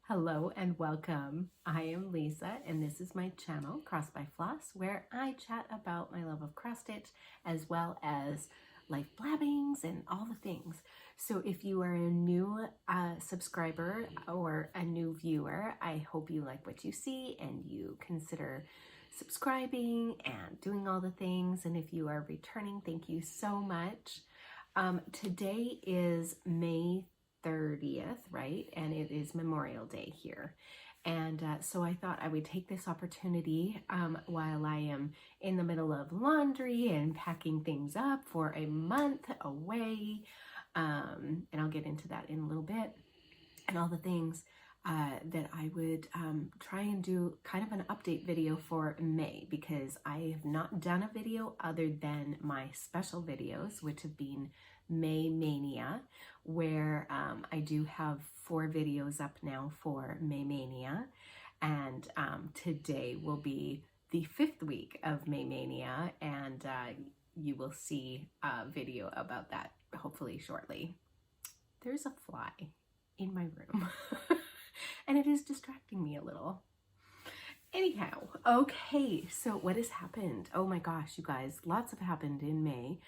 Hello and welcome. I am Lisa and this is my channel, Cross by Floss, where I chat about my love of cross stitch as well as life blabbings and all the things. So if you are a new subscriber or a new viewer, I hope you like what you see and you consider subscribing and doing all the things. And if you are returning, thank you so much. Today is May 30th, right? And it is Memorial Day here. And so I thought I would take this opportunity while I am in the middle of laundry and packing things up for a month away. And I'll get into that in a little bit and all the things that I would try and do kind of an update video for May, because I have not done a video other than my special videos, which have been May Mania, where I do have 4 videos up now for May Mania, and today will be the 5th week of May Mania, and you will see a video about that hopefully shortly. There's a fly in my room and it is distracting me a little. Anyhow, okay, so what has happened? Oh my gosh, you guys, lots have happened in May.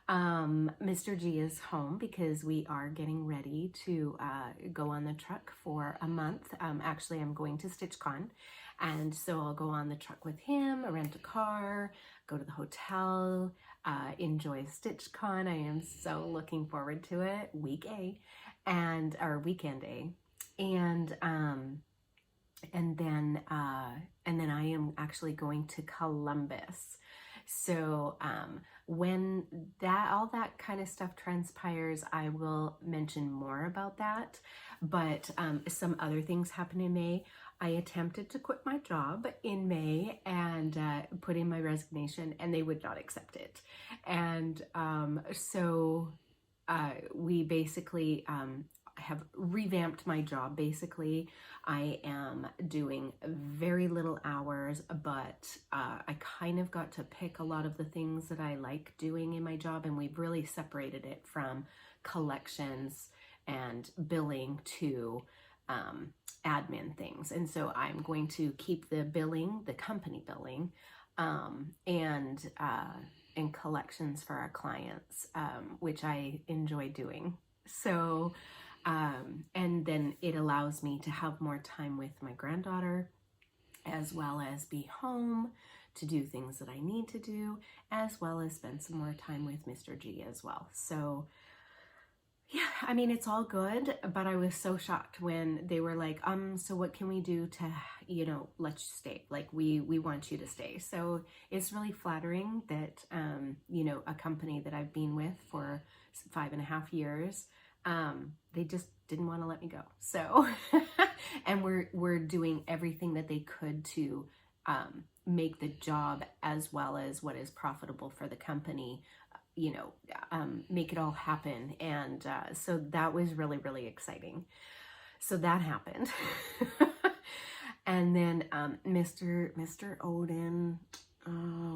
Mr. G is home because we are getting ready to go on the truck for a month. Actually, I'm going to StitchCon, and so I'll go on the truck with him, rent a car, go to the hotel, enjoy StitchCon. I am so looking forward to it. Week A, and or weekend A, and then I am actually going to Columbus. So when all that kind of stuff transpires, I will mention more about that. But some other things happen in May. I attempted to quit my job in May and put in my resignation, and they would not accept it. And so we basically have revamped my job. Basically, I am doing very little hours, but I kind of got to pick a lot of the things that I like doing in my job, and we've really separated it from collections and billing to admin things. And so I'm going to keep the billing, the company billing, and collections for our clients, which I enjoy doing. So and then it allows me to have more time with my granddaughter, as well as be home to do things that I need to do, as well as spend some more time with Mr. G as well. So yeah, I mean, it's all good, but I was so shocked when they were like, so what can we do to, let you stay? Like, we want you to stay. So it's really flattering that, a company that I've been with for 5.5 years, they just didn't want to let me go. So, and we're doing everything that they could to make the job as well as what is profitable for the company, make it all happen. And so that was really, really exciting. So that happened. And then Mr. Odin,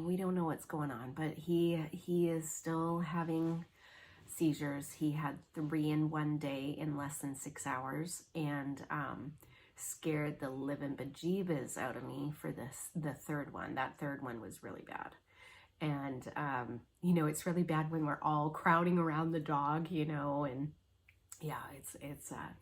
we don't know what's going on, but he is still having seizures. He had 3 in one day in less than 6 hours, and scared the living bejeebas out of me for the third one. That third one was really bad. And it's really bad when we're all crowding around the dog, and yeah,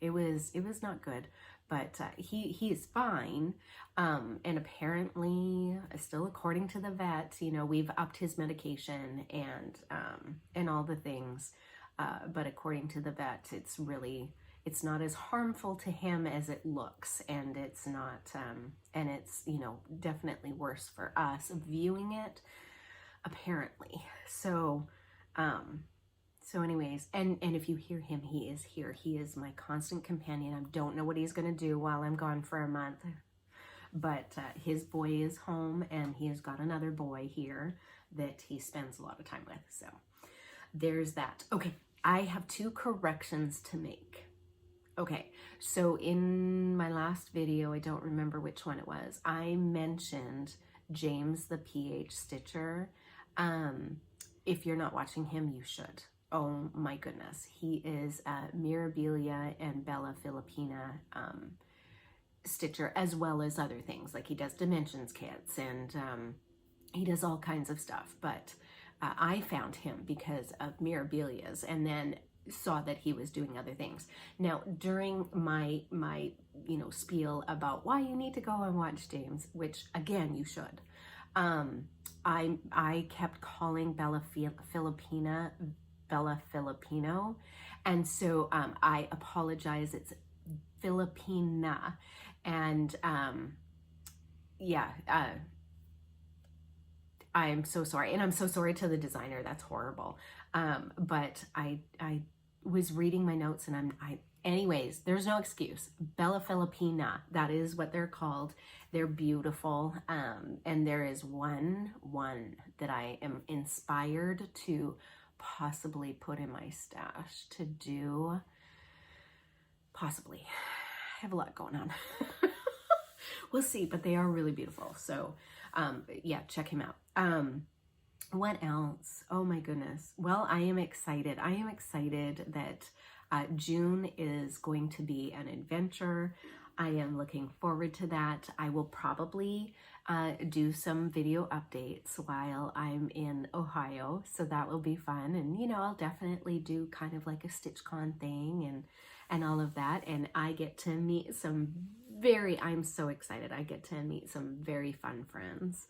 it was not good. But he is fine, and apparently, still according to the vet, we've upped his medication and all the things. But according to the vet, it's not as harmful to him as it looks, and it's not, and it's definitely worse for us viewing it, apparently. So anyways, and if you hear him, he is here. He is my constant companion. I don't know what he's going to do while I'm gone for a month, but his boy is home, and he has got another boy here that he spends a lot of time with. So there's that. Okay, I have 2 corrections to make. Okay, so in my last video, I don't remember which one it was, I mentioned James the PH Stitcher. If you're not watching him, you should. Oh my goodness. He is Mirabilia and Bella Filipina stitcher, as well as other things. Like he does dimensions kits, and he does all kinds of stuff. But I found him because of Mirabilia's, and then saw that he was doing other things. Now, during my spiel about why you need to go and watch James, which again you should, I kept calling Bella Filipino, and so I apologize. It's Filipina, and yeah. I'm so sorry, and I'm so sorry to the designer. That's horrible. But I was reading my notes, and anyways, there's no excuse. Bella Filipina, that is what they're called. They're beautiful. And there is one that I am inspired to possibly put in my stash to do. Possibly. I have a lot going on. We'll see, but they are really beautiful. So yeah, check him out. What else? Oh my goodness. Well, I am excited. I am excited that June is going to be an adventure. I am looking forward to that. I will probably do some video updates while I'm in Ohio, so that will be fun. And I'll definitely do kind of like a StitchCon thing and all of that. And I get to meet I'm so excited. I get to meet some very fun friends,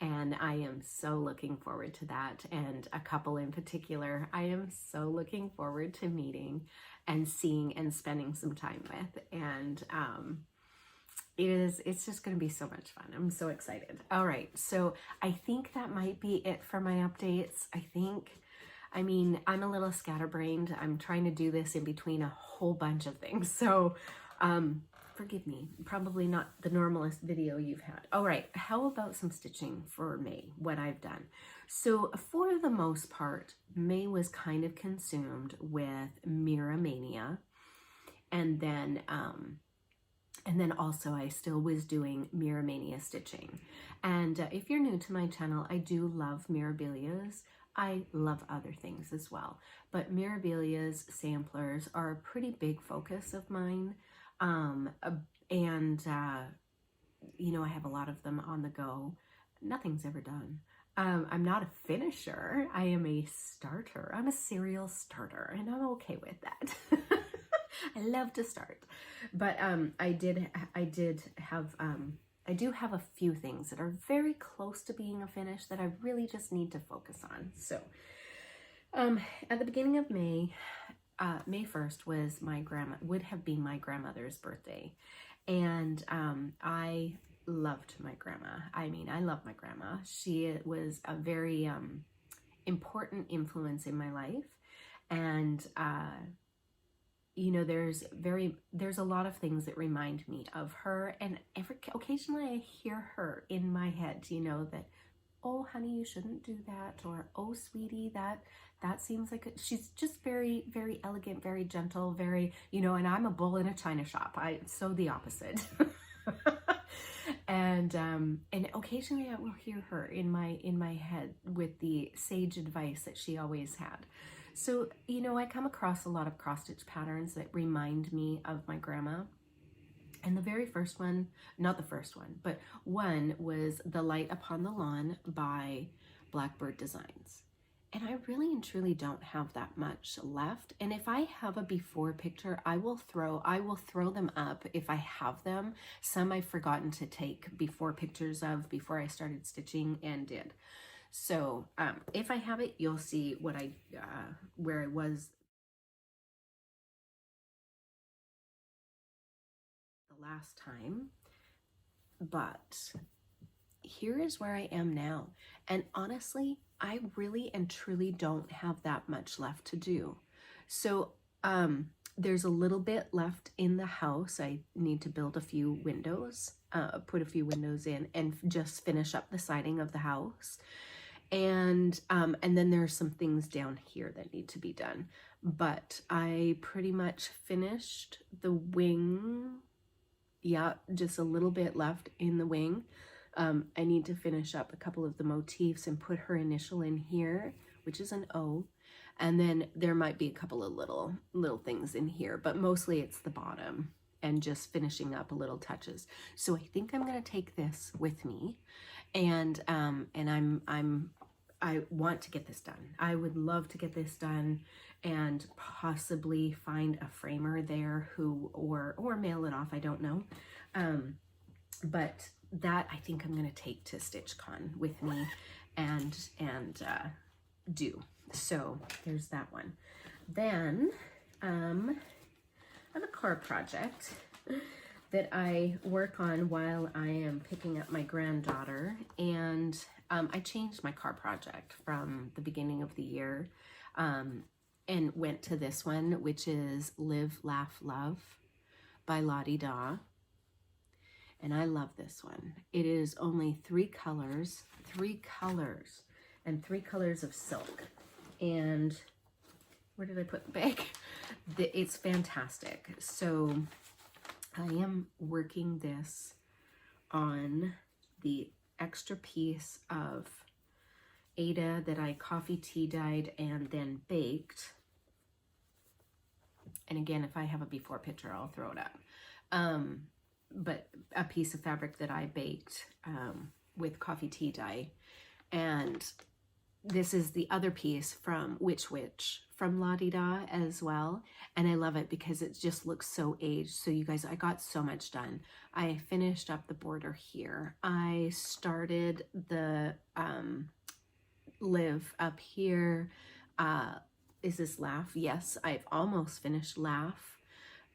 and I am so looking forward to that. And a couple in particular, I am so looking forward to meeting and seeing and spending some time with. And it's just going to be so much fun. I'm so excited. All right. So I think that might be it for my updates. I'm a little scatterbrained. I'm trying to do this in between a whole bunch of things. So, forgive me, probably not the normalest video you've had. All right, how about some stitching for May, what I've done? So for the most part, May was kind of consumed with Mirabilia, and then also I still was doing Mirabilia stitching. And if you're new to my channel, I do love Mirabilia's. I love other things as well, but Mirabilia's samplers are a pretty big focus of mine. I have a lot of them on the go. Nothing's ever done. I'm not a finisher. I am a starter. I'm a serial starter, and I'm okay with that. I love to start, but I do have a few things that are very close to being a finish that I really just need to focus on. So, at the beginning of May, May 1st would have been my grandmother's birthday. And I loved my grandma. I love my grandma. She was a very important influence in my life. And, there's a lot of things that remind me of her. And occasionally I hear her in my head, that, oh, honey, you shouldn't do that. Or, oh, sweetie, that seems like she's just very, very elegant, very gentle, very, and I'm a bull in a china shop. So the opposite. And occasionally I will hear her in my head with the sage advice that she always had. So, I come across a lot of cross stitch patterns that remind me of my grandma. And the very first one, not the first one, but one was The Light Upon the Lawn by Blackbird Designs. And I really and truly don't have that much left. And if I have a before picture, I will throw them up if I have them. Some I've forgotten to take before pictures of before I started stitching and did. So if I have it, you'll see what where I was the last time. But here is where I am now. And honestly, I really and truly don't have that much left to do. So there's a little bit left in the house. I need to build a few windows, put a few windows in, and just finish up the siding of the house. And then there's some things down here that need to be done. But I pretty much finished the wing. Yeah, just a little bit left in the wing. I need to finish up a couple of the motifs and put her initial in here, which is an O. And then there might be a couple of little things in here, but mostly it's the bottom. and just finishing up little touches. So I think I'm going to take this with me, and I want to get this done. I would love to get this done and possibly find a framer there who, or mail it off. I don't know. But that I think I'm going to take to StitchCon with me and do. So there's that one. Then I have a car project that I work on while I am picking up my granddaughter, and I changed my car project from the beginning of the year and went to this one, which is Live, Laugh, Love by Lottie Da. And I love this one. It is only 3 colors, and 3 colors of silk. And where did I put the bag? It's fantastic. So I am working this on the extra piece of Ada that I coffee tea dyed and then baked. And again, if I have a before picture, I'll throw it up. But a piece of fabric that I baked with coffee tea dye. And this is the other piece from Witch from Lottie Da as well. And I love it because it just looks so aged. So you guys, I got so much done. I finished up the border here. I started the Live up here. Is this Laugh? Yes, I've almost finished Laugh.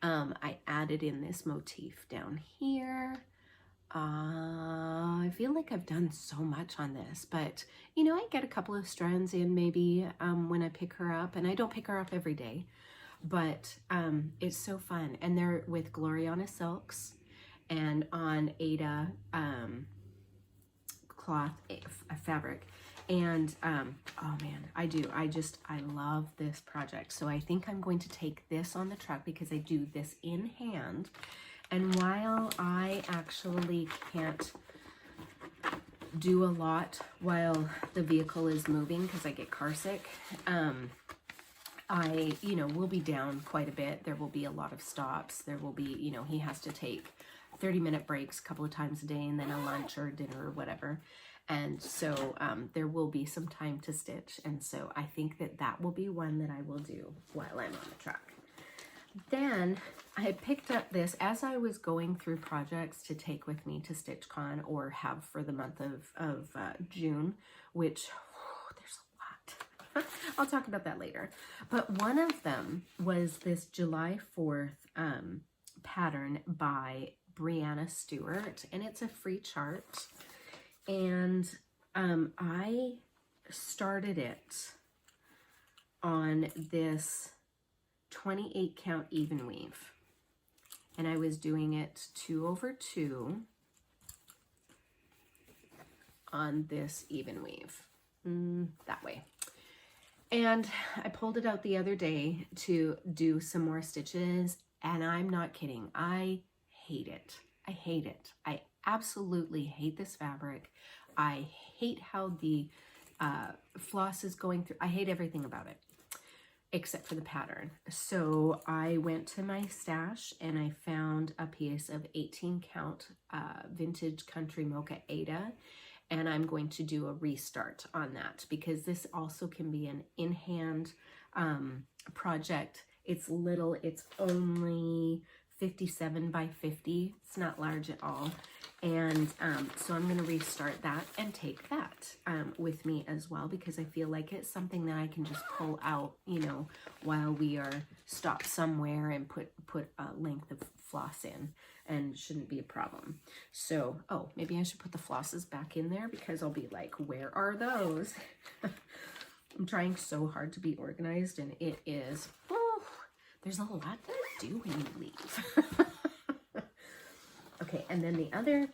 I added in this motif down here. I feel like I've done so much on this, but you know, I get a couple of strands in maybe when I pick her up, and I don't pick her up every day, but it's so fun. And they're with Gloriana Silks and on Ada cloth fabric. And oh man, I love this project. So I think I'm going to take this on the truck because I do this in hand. And while I actually can't do a lot while the vehicle is moving because I get car sick, I, you know, will be down quite a bit. There will be a lot of stops. There will be, you know, he has to take 30-minute breaks a couple of times a day and then a lunch or dinner or whatever. And so there will be some time to stitch. And so I think that that will be one that I will do while I'm on the truck. Then I picked up this as I was going through projects to take with me to StitchCon or have for the month of June, which there's a lot. I'll talk about that later. But one of them was this July 4th pattern by Brianna Stewart, and it's a free chart. And I started it on this 28 count even weave, and I was doing it 2/2 on this even weave that way. And I pulled it out the other day to do some more stitches, and I'm not kidding, I hate it. I hate it. I absolutely hate this fabric. I hate how the floss is going through. I hate everything about it except for the pattern. So I went to my stash and I found a piece of 18 count vintage country mocha Ada, and I'm going to do a restart on that because this also can be an in-hand project. It's little, it's only 57 by 50. It's not large at all. And so I'm going to restart that and take that with me as well, because I feel like it's something that I can just pull out, you know, while we are stopped somewhere and put a length of floss in, and shouldn't be a problem. So, oh, maybe I should put the flosses back in there because I'll be like, where are those? I'm trying so hard to be organized, and it is, oh, there's a lot to do when you leave. Okay, and then the other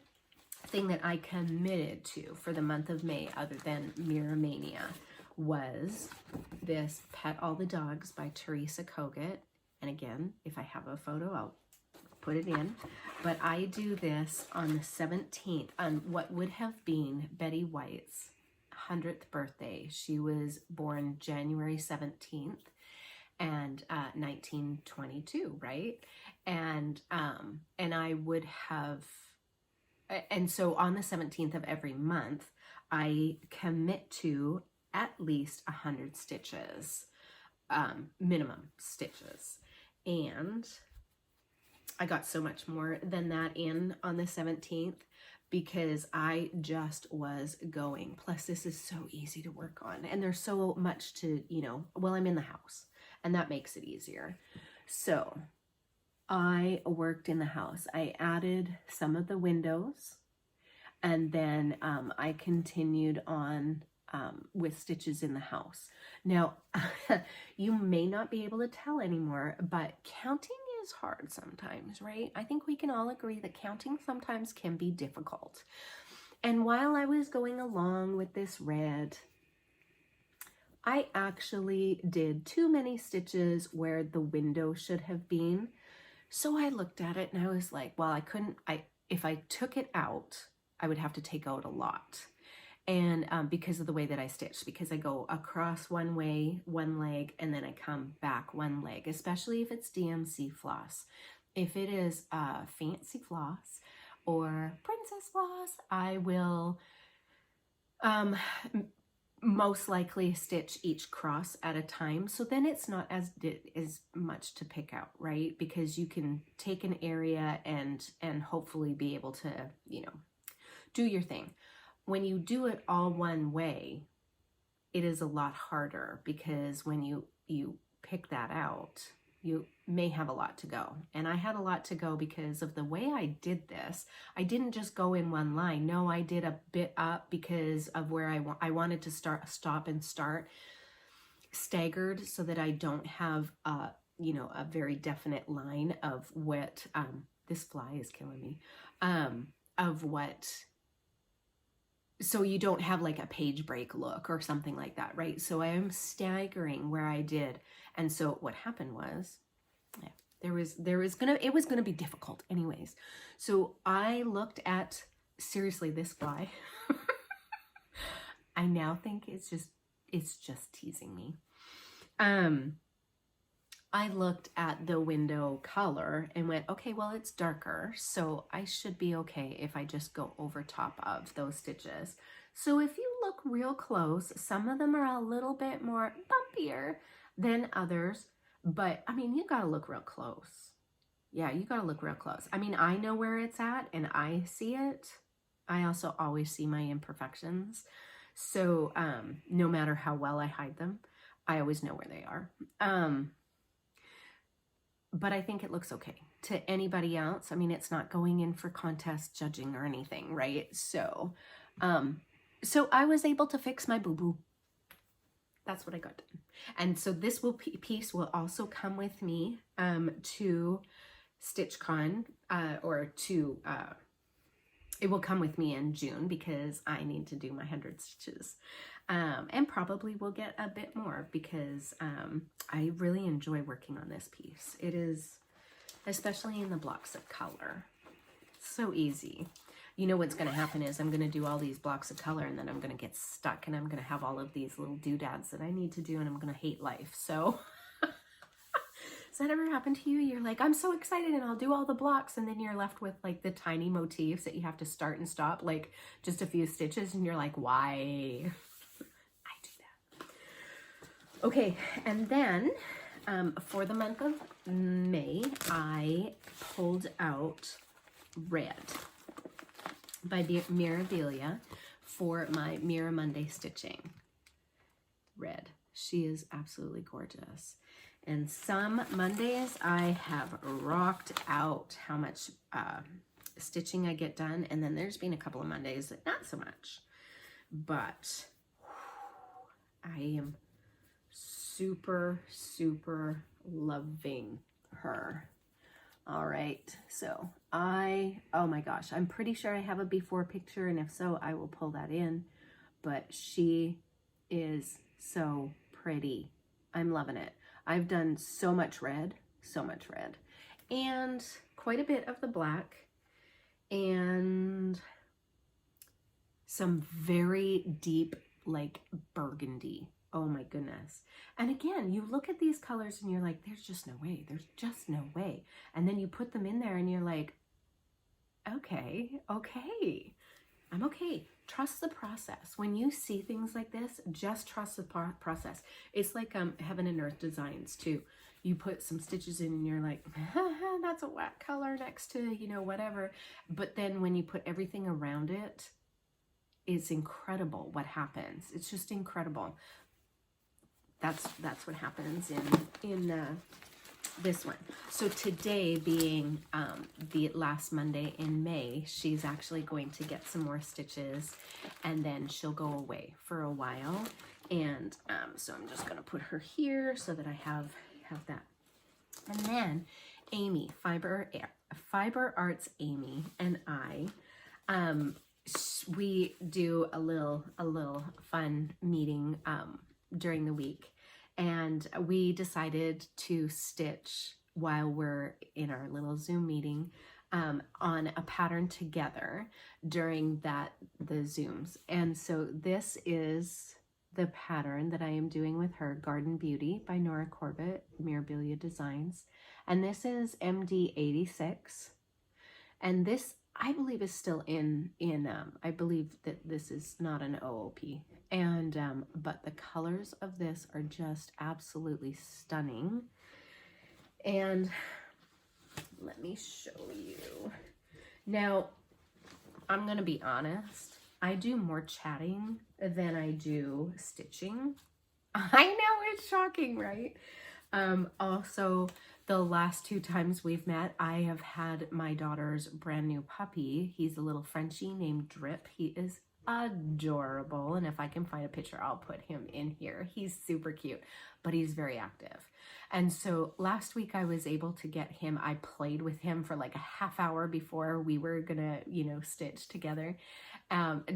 thing that I committed to for the month of May, other than Mirabilia, was this Pet All the Dogs by Teresa Kogut. And again, if I have a photo, I'll put it in. But I do this on the 17th, on what would have been Betty White's 100th birthday. She was born January 17th. And 1922, right? and I would have, and so on the 17th of every month, I commit to at least 100 stitches, minimum stitches. And I got so much more than that in on the 17th because I just was going. Plus, this is so easy to work on, and there's so much to, you know, well, I'm in the house, and that makes it easier. So I worked in the house. I added some of the windows, and then I continued on with stitches in the house. Now, you may not be able to tell anymore, but counting is hard sometimes, right? I think we can all agree that counting sometimes can be difficult. And while I was going along with this red, I actually did too many stitches where the window should have been. So I looked at it and I was like, well, if I took it out, I would have to take out a lot. And because of the way that I stitch, because I go across one way, one leg, and then I come back one leg, especially if it's DMC floss. If it is fancy floss or princess floss, I will most likely stitch each cross at a time. So then it's not as much to pick out, right? Because you can take an area and hopefully be able to, you know, do your thing. When you do it all one way, it is a lot harder because when you pick that out, you may have a lot to go. And I had a lot to go because of the way I did this. I didn't just go in one line. No, I did a bit up because of where I wanted to stop and start staggered so that I don't have you know, a very definite line of what this fly is killing me, of what. So you don't have like a page break look or something like that, right? So I am staggering where I did. And so what happened was, yeah, it was gonna be difficult anyways. So I looked at, seriously, this fly. I now think it's just teasing me. I looked at the window color and went, okay, well, it's darker, so I should be okay if I just go over top of those stitches. So if you look real close, some of them are a little bit more bumpier than others, but I mean, you gotta look real close. Yeah, you gotta look real close. I mean, I know where it's at and I see it. I also always see my imperfections. So no matter how well I hide them, I always know where they are. But I think it looks okay to anybody else. I mean, it's not going in for contest judging or anything, right? So, so I was able to fix my boo-boo. That's what I got done. And so this piece will also come with me to StitchCon, or to, it will come with me in June because I need to do my 100 stitches. And probably will get a bit more because I really enjoy working on this piece. It is, especially in the blocks of color, so easy. You know what's going to happen is I'm going to do all these blocks of color and then I'm going to get stuck and I'm going to have all of these little doodads that I need to do and I'm going to hate life. So has that ever happened to you? You're like, I'm so excited and I'll do all the blocks, and then you're left with like the tiny motifs that you have to start and stop, like just a few stitches, and you're like, why? Okay, and then for the month of May, I pulled out Red by Mirabilia for my Mira Monday stitching. Red. She is absolutely gorgeous. And some Mondays I have rocked out how much stitching I get done, and then there's been a couple of Mondays that not so much. But I am super, super loving her. All right, so oh my gosh, I'm pretty sure I have a before picture, and if so, I will pull that in, but she is so pretty. I'm loving it. I've done so much red, and quite a bit of the black, and some very deep, like burgundy Oh my goodness. And again, you look at these colors and you're like, there's just no way. There's just no way. And then you put them in there and you're like, okay, I'm okay. Trust the process. When you see things like this, just trust the process. It's like Heaven and Earth Designs too. You put some stitches in and you're like, that's a wet color next to, you know, whatever. But then when you put everything around it, it's incredible what happens. It's just incredible. That's what happens in this one. So today being the last Monday in May, she's actually going to get some more stitches and then she'll go away for a while. And so I'm just going to put her here so that I have that. And then Amy, Fiber Arts Amy, and I, we do a little fun meeting during the week, and we decided to stitch while we're in our little Zoom meeting on a pattern together during the Zooms. And so this is the pattern that I am doing with her, Garden Beauty by Nora Corbett, Mirabilia Designs. And this is MD 86. And this, I believe, is still in I believe that this is not an OOP. And, but the colors of this are just absolutely stunning. And let me show you. Now, I'm going to be honest. I do more chatting than I do stitching. I know, it's shocking, right? Also, the last 2 times we've met, I have had my daughter's brand new puppy. He's a little Frenchie named Drip. He is adorable. And if I can find a picture, I'll put him in here. He's super cute, but he's very active. And so last week I was able to get him, I played with him for like a half hour before we were gonna, you know, stitch together,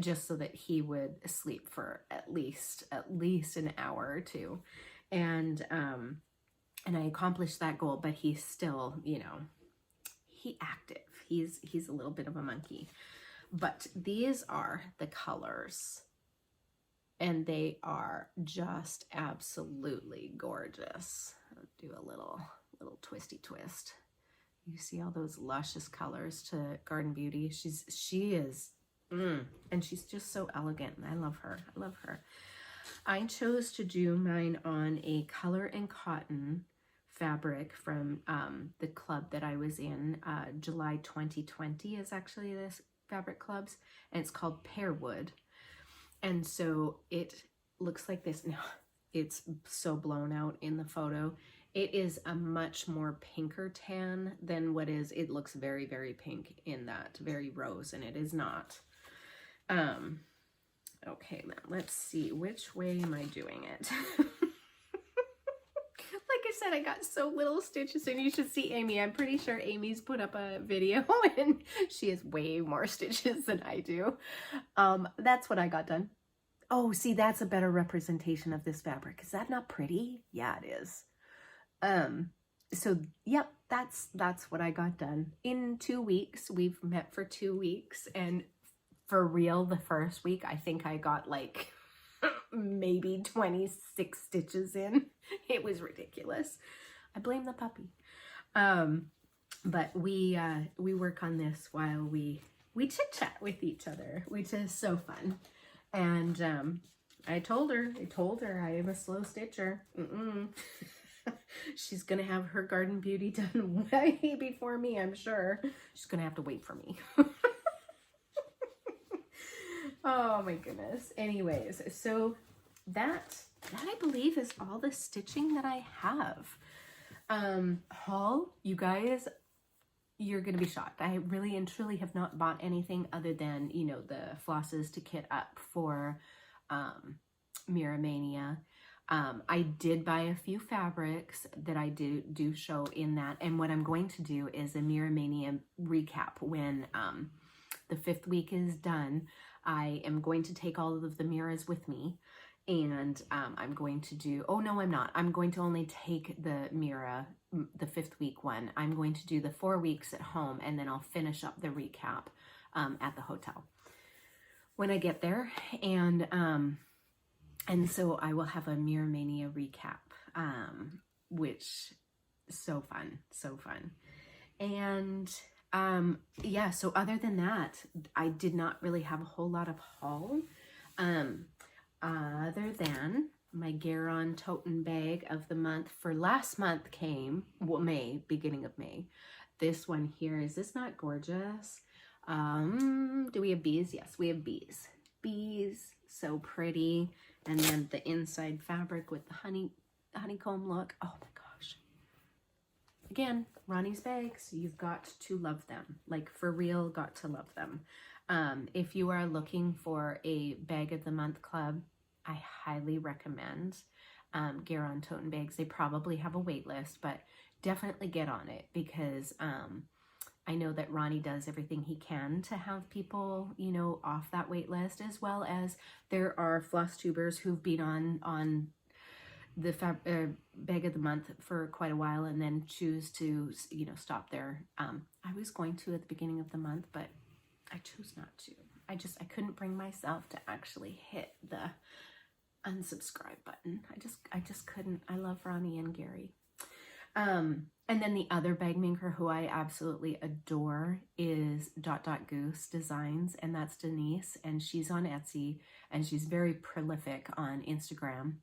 just so that he would sleep for at least an hour or 2. And I accomplished that goal, but he's still, you know, active. He's a little bit of a monkey. But these are the colors, and they are just absolutely gorgeous. I'll do a little twisty twist. You see all those luscious colors to Garden Beauty. She is, and she's just so elegant. I love her. I love her. I chose to do mine on a Color and Cotton fabric from the club that I was in. July 2020 is actually this fabric clubs, and it's called Pearwood. And so it looks like this. Now, it's so blown out in the photo. It is a much more pinker tan than what is, it looks very, very pink in that, very rose, and it is not. Okay, now let's see, which way am I doing it? Like I said, I got so little stitches, and you should see Amy. I'm pretty sure Amy's put up a video and she has way more stitches than I do. That's what I got done. Oh, see, that's a better representation of this fabric. Is that not pretty? Yeah, it is. So yep, that's what I got done in 2 weeks. We've met for 2 weeks, and for real, the first week, I think I got like maybe 26 stitches in. It was ridiculous. I blame the puppy. But we work on this while we chit chat with each other, which is so fun. And I told her I am a slow stitcher. She's gonna have her Garden Beauty done way before me, I'm sure. She's gonna have to wait for me. Oh my goodness. Anyways, so that I believe is all the stitching that I have. Haul, you guys, you're gonna be shocked. I really and truly have not bought anything other than, you know, the flosses to kit up for Mirabilia. I did buy a few fabrics that I do show in that, and what I'm going to do is a Mirabilia recap when the 5th week is done. I am going to take all of the mirrors with me, and I'm going to do, oh no, I'm not. I'm going to only take the Mira, the 5th week one. I'm going to do the 4 weeks at home, and then I'll finish up the recap at the hotel when I get there. And And so I will have a Mirabilia recap, which so fun, so fun. And yeah, so other than that, I did not really have a whole lot of haul, other than my Garon Toten bag of the month for last month came, well, May, beginning of May. This one here, is this not gorgeous? Do we have bees? Yes, we have bees. Bees, so pretty. And then the inside fabric with the honeycomb look. Oh my gosh. Again, Ronnie's bags, you've got to love them. Like, for real, got to love them. If you are looking for a bag of the month club, I highly recommend Garon Toten bags. They probably have a wait list, but definitely get on it, because I know that Ronnie does everything he can to have people, you know, off that wait list, as well as there are floss tubers who've been on the bag of the month for quite a while and then choose to, you know, stop there. I was going to at the beginning of the month, but I chose not to. I couldn't bring myself to actually hit the unsubscribe button. I just couldn't. I love Ronnie and Gary. And then the other bag maker who I absolutely adore is Goose Designs, and that's Denise, and she's on Etsy, and she's very prolific on Instagram.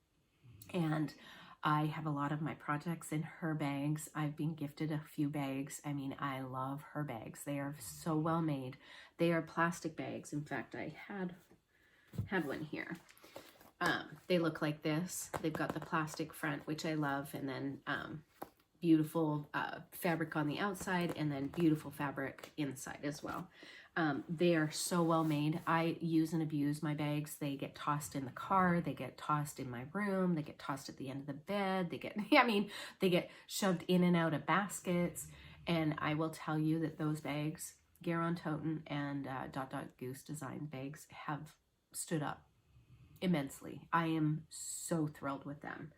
And I have a lot of my projects in her bags. I've been gifted a few bags. I mean, I love her bags. They are so well made. They are plastic bags. In fact, I had one here. They look like this. They've got the plastic front, which I love, and then beautiful fabric on the outside, and then beautiful fabric inside as well. They are so well made. I use and abuse my bags. They get tossed in the car, they get tossed in my room, they get tossed at the end of the bed, they get, I mean, they get shoved in and out of baskets. And I will tell you that those bags, Garon Toten and Goose Design bags, have stood up immensely. I am so thrilled with them.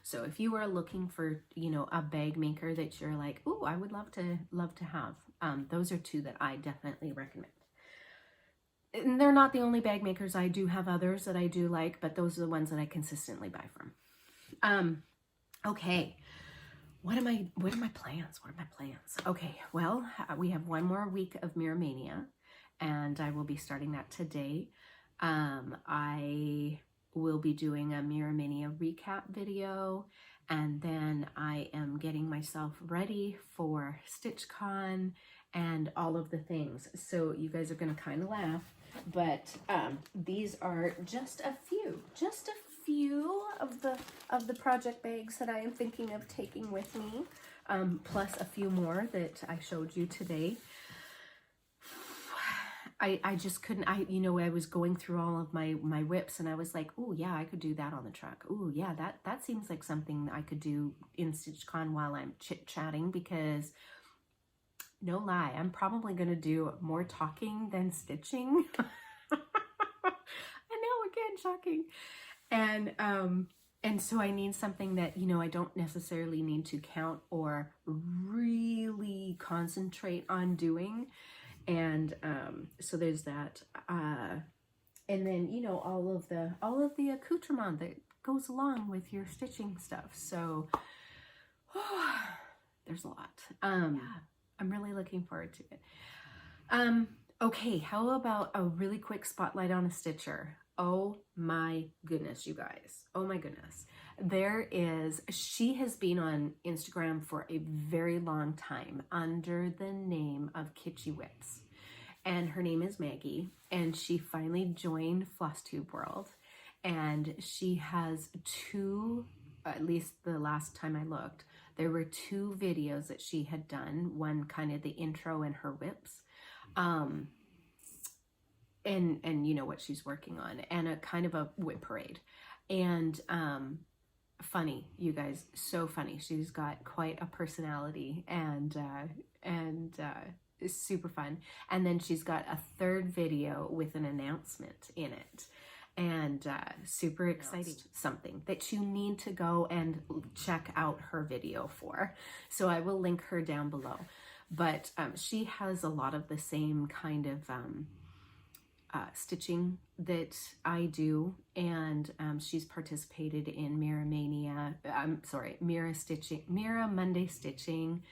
So if you are looking for, you know, a bag maker that you're like, ooh, I would love to have, those are two that I definitely recommend. And they're not the only bag makers. I do have others that I do like, but those are the ones that I consistently buy from. Okay. What are my plans? What are my plans? Okay, well, we have one more week of Mirabilia, and I will be starting that today. I will be doing a Mirabilia recap video, and then I am getting myself ready for StitchCon and all of the things. So you guys are going to kind of laugh, but these are just a few of the project bags that I am thinking of taking with me, plus a few more that I showed you today. I just couldn't, you know, I was going through all of my whips, and I was like, oh yeah, I could do that on the truck. Oh yeah, that seems like something I could do in StitchCon while I'm chit-chatting, because no lie, I'm probably going to do more talking than stitching. I know, again, shocking. And so I need something that, you know, I don't necessarily need to count or really concentrate on doing. And so there's that, and then, you know, all of the accoutrement that goes along with your stitching stuff. So there's a lot. Yeah, I'm really looking forward to it. Okay, how about a really quick spotlight on a stitcher? Oh my goodness, you guys. Oh my goodness. She has been on Instagram for a very long time under the name of Kitschy Whips. And her name is Maggie. And she finally joined Flosstube World. And she has two, at least the last time I looked, there were two videos that she had done. One kind of the intro and her whips. And you know what she's working on, and a kind of a whip parade. And funny, you guys, so funny. She's got quite a personality, and it's super fun. And then she's got a third video with an announcement in it, and super exciting, something that you need to go and check out her video for. So I will link her down below. But she has a lot of the same kind of stitching that I do, and she's participated in Mira Monday Stitching.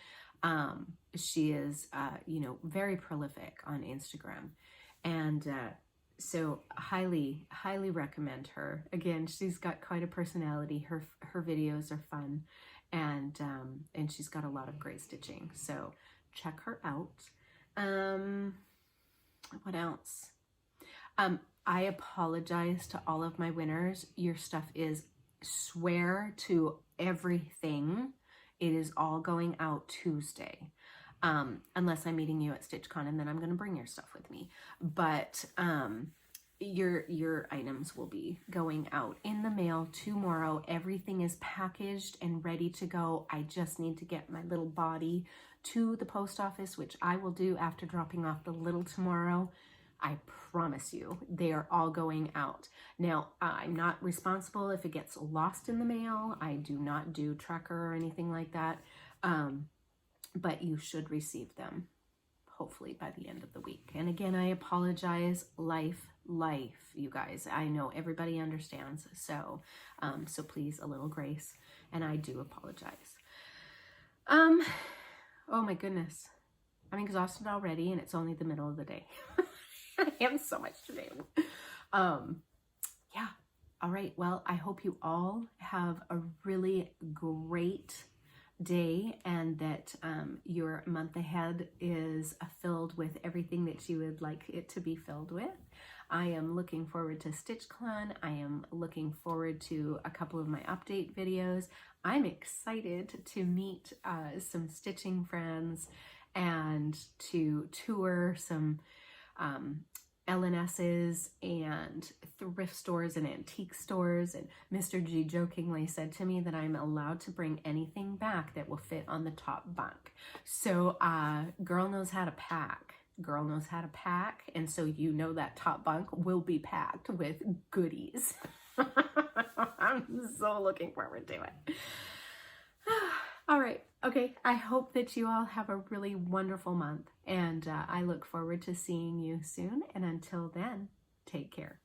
She is, you know, very prolific on Instagram, and so highly recommend her. Again, she's got quite a personality. Her videos are fun, and she's got a lot of great stitching. So check her out. What else? I apologize to all of my winners. Your stuff is, swear to everything, it is all going out Tuesday. Unless I'm meeting you at StitchCon, and then I'm going to bring your stuff with me. But your items will be going out in the mail tomorrow. Everything is packaged and ready to go. I just need to get my little body to the post office, which I will do after dropping off the little tomorrow. I promise you, they are all going out. Now, I'm not responsible if it gets lost in the mail. I do not do tracker or anything like that. But you should receive them, hopefully by the end of the week. And again, I apologize. Life, you guys. I know everybody understands. So, so please, a little grace. And I do apologize. Oh my goodness. I'm exhausted already, and it's only the middle of the day. I have so much to do. Yeah. All right. Well, I hope you all have a really great day, and that your month ahead is filled with everything that you would like it to be filled with. I am looking forward to StitchCon. I am looking forward to a couple of my update videos. I'm excited to meet some stitching friends and to tour some LNSs and thrift stores and antique stores. And Mr. G jokingly said to me that I'm allowed to bring anything back that will fit on the top bunk. So girl knows how to pack. Girl knows how to pack. And so you know that top bunk will be packed with goodies. I'm so looking forward to it. All right. Okay. I hope that you all have a really wonderful month, and I look forward to seeing you soon. And until then, take care.